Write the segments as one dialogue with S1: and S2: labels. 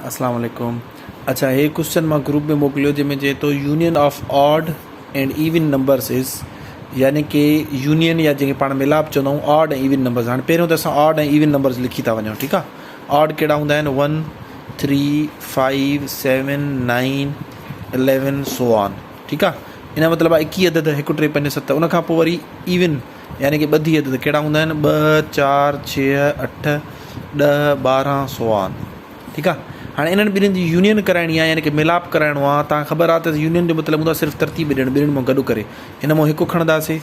S1: अस्सलाम वालेकुम। अच्छा, हे क्वेश्चन मां ग्रुप में मोकिलियो जंहिंमें चए थो union of odd and even numbers is, यानी कि यूनियन या जंहिंखे पाण मिलाप चवंदा आहियूं ऑड ऐं इवन नंबर्स। हाणे पहिरियों त असां ऑड ऐं इवन नंबर्स लिखी था वञूं, ठीकु आहे। ऑड कहिड़ा हूंदा आहिनि 1 3 5 7 9 11 सो ऑन, ठीकु आहे। इन जो मतिलबु आहे 21 अदद 1 3 5 7। उन खां पोइ वरी इवन यानी कि ॿधी अदद कहिड़ा हूंदा आहिनि 2 4 6 8 10 12 सो ऑन, ठीकु आहे। हाणे इन्हनि ॿिन्हिनि जी यूनियन कराइणी आहे, यानी कि मिलाप कराइणो आहे। तव्हां ख़बर आहे त यूनियन जो मतिलबु हूंदो आहे सिर्फ़ु तरतीब ॾियणु, ॿिन्हिनि मां गॾु करे। हिन मां 1 खणंदासीं,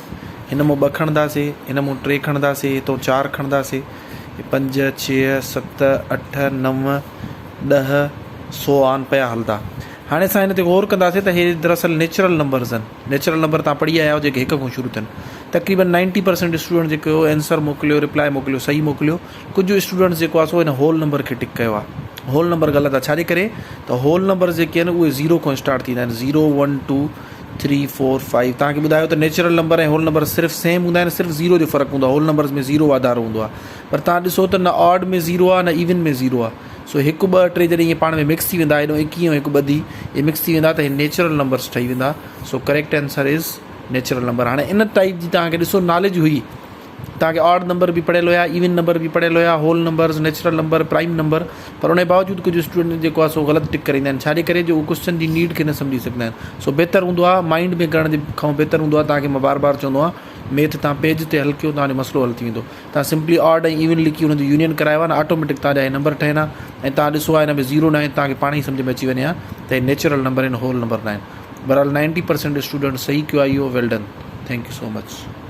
S1: हिन मां 2 खणंदासीं, हिन मां 3 खणंदासीं, हितां 4 खणंदासीं, 5 6 7 8 9 10 सो ऑन पिया हलंदा। हाणे असां हिन ते गौर कंदासीं त हे दरअसल नेचुरल नंबर्स आहिनि। नेचुरल नंबर तव्हां पढ़ी आया आहियो जेके 1 खां शुरू थियनि। तक़रीबन 90% स्टूडेंट जेको आंसर मोकिलियो, रिप्लाई मोकिलियो, सही मोकिलियो। कुझु स्टूडेंट्स जेको आहे सो हिन होल नंबर खे टिक कयो आहे। होल नंबर ग़लति आहे, छाजे करे त होल नंबर जेके आहिनि उहे 0 खां स्टार्ट थींदा आहिनि। 0 1 2 3 4 5। तव्हांखे ॿुधायो त नेचुरल नंबर ऐं होल नंबर सिर्फ़ु सेम हूंदा आहिनि, सिर्फ़ु 0 जो फ़र्क़ु हूंदो आहे। होल नंबर्स में 0 वाधारो हूंदो आहे, पर तव्हां ॾिसो त न ऑड में 0 आहे न इवन में 0 आहे। सो 1 2 3 जॾहिं इहे पाण में मिक्स थी वेंदा, हेॾो 21 ऐं 1 ॿधी इहे मिक्स थी वेंदा त इहे नेचुरल नंबर्स ठही वेंदा। So correct answer is natural number. हाणे इन टाइप जी तव्हांखे ॾिसो नॉलेज हुई, तव्हांखे ऑड नंबर बि पढ़ियल हुया, इवन नंबर बि पढ़ियल हुया, whole numbers, natural number, prime number, पर उन जे बावजूदि कुझु स्टूडेंट जेको आहे सो ग़लति टिक कराईंदा आहिनि। छाजे करे जो उहो क्वेश्चन जी नीड खे न सम्झी सघंदा आहिनि। सो बहितर हूंदो आहे माइंड में करण जे खां बहितर हूंदो आहे तव्हांखे मां बार बार चवंदो आहे मैथ तव्हां पेज ते हल कयो, तव्हांजो मसइलो हल थी वेंदो। तव्हां सिंपली ऑड ऐं इवन लिखी हुन जो यूनियन करायो आहे न, ऑटोमेटिक तव्हांजा हे नंबर ठहनि ऐं तव्हां ॾिसो आहे हिन में 0 न आहे, तव्हांखे पाण ई सम्झ में अची वञे हा त हे नेचुरल नंबर आहिनि, होल नंबर न आहिनि। बहरहाल 90% स्टूडेंट सही कयो आहे इहो। Well done, thank you so much.